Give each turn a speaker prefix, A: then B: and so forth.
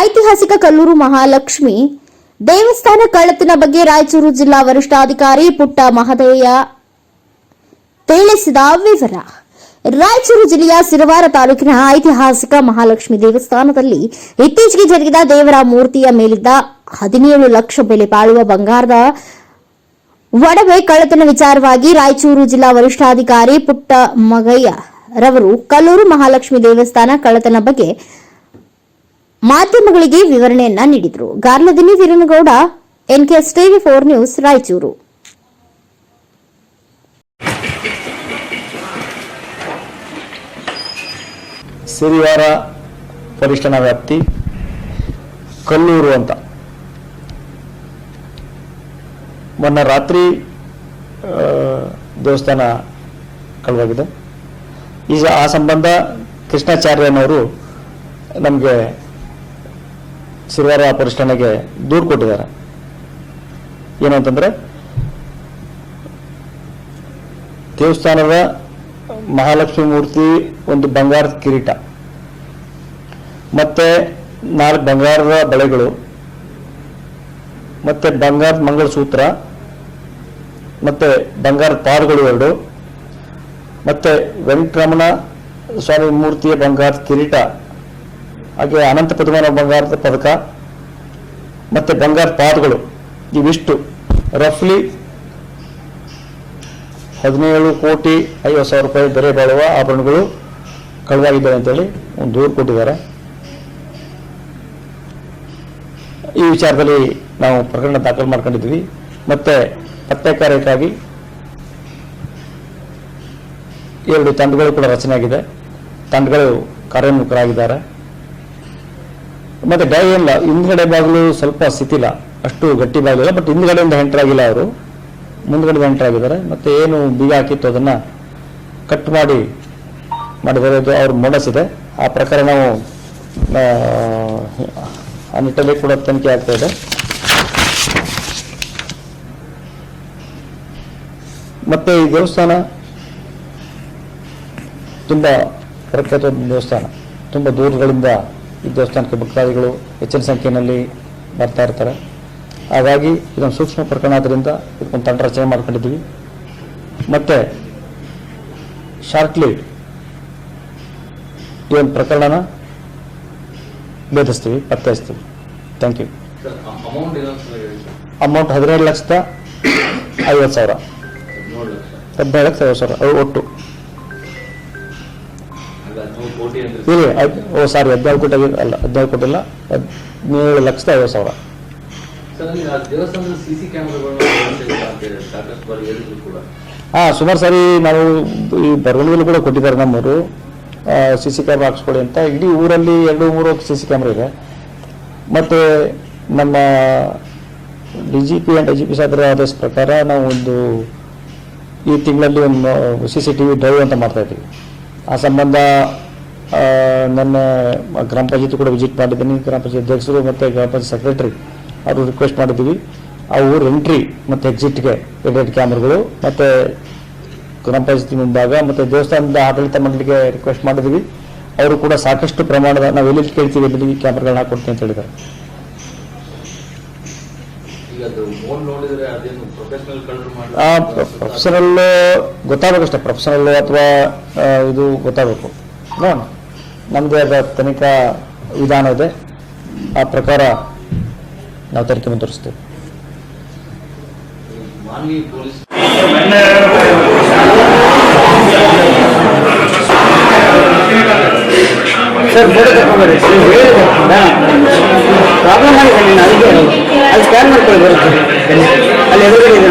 A: ಐತಿಹಾಸಿಕ ಕಲ್ಲೂರು ಮಹಾಲಕ್ಷ್ಮಿ ದೇವಸ್ಥಾನ ಕಳ್ಳತನ ಬಗ್ಗೆ ರಾಯಚೂರು ಜಿಲ್ಲಾ ವರಿಷ್ಠಾಧಿಕಾರಿ ಪುಟ್ಟ ಮಹದೇಯ ತಿಳಿಸಿದ ವಿವರ. ರಾಯಚೂರು ಜಿಲ್ಲೆಯ ಸಿರವಾರ ತಾಲೂಕಿನ ಐತಿಹಾಸಿಕ ಮಹಾಲಕ್ಷ್ಮಿ ದೇವಸ್ಥಾನದಲ್ಲಿ ಇತ್ತೀಚೆಗೆ ಜರುಗಿದ ದೇವರ ಮೂರ್ತಿಯ ಮೇಲಿದ್ದ 17 ಲಕ್ಷ ಬೆಲೆ ಬಾಳುವ ಬಂಗಾರದ ಒಡವೆ ಕಳ್ಳತನ ವಿಚಾರವಾಗಿ ರಾಯಚೂರು ಜಿಲ್ಲಾ ವರಿಷ್ಠಾಧಿಕಾರಿ ಪುಟ್ಟ ಮಗಯ್ಯ ರವರು ಕಲ್ಲೂರು ಮಹಾಲಕ್ಷ್ಮಿ ದೇವಸ್ಥಾನ ಕಳ್ಳತನ ಬಗ್ಗೆ ಮಾಧ್ಯಮಗಳಿಗೆ ವಿವರಣೆಯನ್ನ ನೀಡಿದರು. Garladini Veeranagouda, NKS TV 4 news, Raichur.
B: Sirivar ಪರಿಷ್ಟನ ವ್ಯಾಪ್ತಿ ಕಲ್ಲೂರು ಅಂತ ಮೊನ್ನೆ ರಾತ್ರಿ ದೇವಸ್ಥಾನ ಕಳವಾಗಿದೆ. ಈಗ ಆ ಸಂಬಂಧ ಕೃಷ್ಣಾಚಾರ್ಯನವರು ನಮಗೆ ಸಿರಿವಾರ ಪರಿಷ್ಟನೆಗೆ ದೂರು ಕೊಟ್ಟಿದ್ದಾರೆ. ಏನಂತಂದ್ರೆ ದೇವಸ್ಥಾನದ ಮಹಾಲಕ್ಷ್ಮಿ ಮೂರ್ತಿ ಒಂದು ಬಂಗಾರದ ಕಿರೀಟ ಮತ್ತೆ 4 ಬಂಗಾರದ ಬಳೆಗಳು ಮತ್ತೆ ಬಂಗಾರದ ಮಂಗಳಸೂತ್ರ ಮತ್ತೆ ಬಂಗಾರದ ಪಾದಗಳು 2 ಮತ್ತೆ ವೆಂಕಟರಮಣ ಸ್ವಾಮಿ ಮೂರ್ತಿಯ ಬಂಗಾರದ ಕಿರೀಟ ಹಾಗೆ ಅನಂತ ಪದ್ಮನಾಭ ಬಂಗಾರದ ಪದಕ ಮತ್ತೆ ಬಂಗಾರದ ಪಾದಗಳು ಇವಿಷ್ಟು ರಫ್ಲಿ 17,50,00,000 ರೂಪಾಯಿ ಬೆಲೆ ಬಾಳುವ ಆಭರಣಗಳು ಕಳವಾಗಿದ್ದಾವೆ ಅಂತೇಳಿ ಒಂದು ದೂರು ಕೊಟ್ಟಿದ್ದಾರೆ. ಈ ವಿಚಾರದಲ್ಲಿ ನಾವು ಪ್ರಕರಣ ದಾಖಲು ಮಾಡ್ಕೊಂಡಿದ್ವಿ. ಮತ್ತೆ ಪತ್ತೆ ಕಾರ್ಯಕ್ಕಾಗಿ 2 ತಂಡಗಳು ಕೂಡ ರಚನೆ ಆಗಿದೆ. ತಂಡಗಳು ಕಾರ್ಯೋನ್ಮುಖರಾಗಿದ್ದಾರೆ. ಮತ್ತೆ ಏನಿಲ್ಲ, ಹಿಂದ್ಗಡೆ ಬಾಗಿಲು ಸ್ವಲ್ಪ ಸ್ಥಿತಿಲ್ಲ, ಅಷ್ಟು ಗಟ್ಟಿ ಬಾಗಿಲಿಲ್ಲ, ಬಟ್ ಹಿಂದ್ಗಡೆಯಿಂದ ಎಂಟರ್ ಆಗಿಲ್ಲ, ಅವರು ಮುಂದ್ಗಡೆ ಎಂಟರ್ ಆಗಿದ್ದಾರೆ. ಮತ್ತೆ ಏನು ಬೀಗ ಹಾಕಿತ್ತು ಅದನ್ನ ಕಟ್ ಮಾಡಿದರೆ ಅವ್ರ ಮೊಡಸ್ ಇದೆ. ಆ ಪ್ರಕಾರ ನಾವು ಆ ನಿಟ್ಟಲ್ಲಿ ಕೂಡ ತನಿಖೆ ಆಗ್ತಾ ಇದೆ. ಮತ್ತೆ ಈ ದೇವಸ್ಥಾನ ತುಂಬಾ ಪ್ರಖ್ಯಾತ ದೇವಸ್ಥಾನ. ತುಂಬಾ ದೂರಗಳಿಂದ ಈ ದೇವಸ್ಥಾನಕ್ಕೆ ಭಕ್ತಾದಿಗಳು ಹೆಚ್ಚಿನ ಸಂಖ್ಯೆಯಲ್ಲಿ ಬರ್ತಾ ಇರ್ತಾರೆ. ಹಾಗಾಗಿ ಇದೊಂದು ಸೂಕ್ಷ್ಮ ಪ್ರಕರಣ ಆದ್ದರಿಂದ ಇದಕ್ಕೊಂದು ತಂಡ ರಚನೆ ಮಾಡ್ಕೊಂಡಿದ್ದೀವಿ. ಮತ್ತೆ ಶಾರ್ಟ್ಲಿ ಈ ಒಂದು ಪ್ರಕರಣನ ಭೇದಿಸ್ತೀವಿ, ಪತ್ತೆ ಹಚ್ತೀವಿ. Thank you. ಅಮೌಂಟ್ 17,50,000 17,50,000 ಒಟ್ಟು. ಸಾರಿ, 14 ಕೋಟಿ ಅಲ್ಲ, 14 ಕೋಟಿ ಇಲ್ಲ, 17,50,000. ಸುಮಾರು ಸಾರಿ ನಾವು ಈ ಬರವಣಿಗೆಲ್ಲೂ ಕೂಡ ಕೊಟ್ಟಿದ್ದಾರೆ ನಮ್ಮವರು CC ಕ್ಯಾಮ್ರಾ ಹಾಕ್ಸ್ಕೊಳ್ಳಿ ಅಂತ. ಇಡೀ ಊರಲ್ಲಿ 2-3 CC ಕ್ಯಾಮ್ರಾ ಇದೆ. ಮತ್ತೆ ನಮ್ಮ DGP ಅಂಡ್ IGP ಸಾಹೇಬರ ಆದೇಶ ಪ್ರಕಾರ ನಾವು ಈ ತಿಂಗಳಲ್ಲಿ ಒಂದು CCTV ಡ್ರೈವ್ ಅಂತ ಮಾಡ್ತಾ ಇದ್ದೀವಿ. ಆ ಸಂಬಂಧ ನನ್ನ ಗ್ರಾಮ ಪಂಚಾಯತಿ ಕೂಡ ವಿಸಿಟ್ ಮಾಡಿದ್ದೀನಿ. ಗ್ರಾಮ ಪಂಚಾಯತ್ ಅಧ್ಯಕ್ಷರು ಮತ್ತು ಗ್ರಾಮ ಪಂಚಾಯತ್ ಸೆಕ್ರೆಟರಿ ಅವರು ರಿಕ್ವೆಸ್ಟ್ ಮಾಡಿದ್ದೀವಿ. ಆ ಊರು ಎಂಟ್ರಿ ಮತ್ತು ಎಕ್ಸಿಟ್ಗೆ 2 ಕ್ಯಾಮ್ರಾಗಳು ಮತ್ತು ಗ್ರಾಮ ಪಂಚಾಯತಿ ಮುಂಭಾಗ ಮತ್ತು ದೇವಸ್ಥಾನದ ಆಡಳಿತ ಮಂಡಳಿಗೆ ರಿಕ್ವೆಸ್ಟ್ ಮಾಡಿದ್ದೀವಿ. ಅವರು ಕೂಡ ಸಾಕಷ್ಟು ಪ್ರಮಾಣದ, ನಾವು ಎಲ್ಲಿ ಕೇಳ್ತೀವಿ ಎಲ್ಲಿ ಕ್ಯಾಮ್ರಾಗಳನ್ನ ಹಾಕೊಡ್ತೀವಿ ಅಂತ ಹೇಳಿದ್ದಾರೆ. ಪ್ರೊಫೆಷನಲ್ ಗೊತ್ತಾಗಬೇಕಷ್ಟೇ, ಪ್ರೊಫೆಷನಲ್ ಅಥವಾ ಇದು ಗೊತ್ತಾಗಬೇಕು. ನೋಡೋಣ, ನಮ್ಮದೇ ಆದ ತನಿಖಾ ವಿಧಾನ ಇದೆ, ಆ ಪ್ರಕಾರ ನಾವು ತನಿಖೆ ಮುಂದುವರಿಸ್ತೇವೆ.
C: ಸರ್, ಫೋಟೋ ತಗೊಂಡ್ಬರ್ರಿ. ಪ್ರಾಬ್ಲಮ್ ಆಗಿದೆ, ಅದಕ್ಕೆ ಅದು ಸ್ಕ್ಯಾನ್ ಮಾಡ್ಕೊಳ್ಳಿ, ಬರುತ್ತೆ ಅಲ್ಲಿ ಎದುರುಗಡೆ ಇದೆ.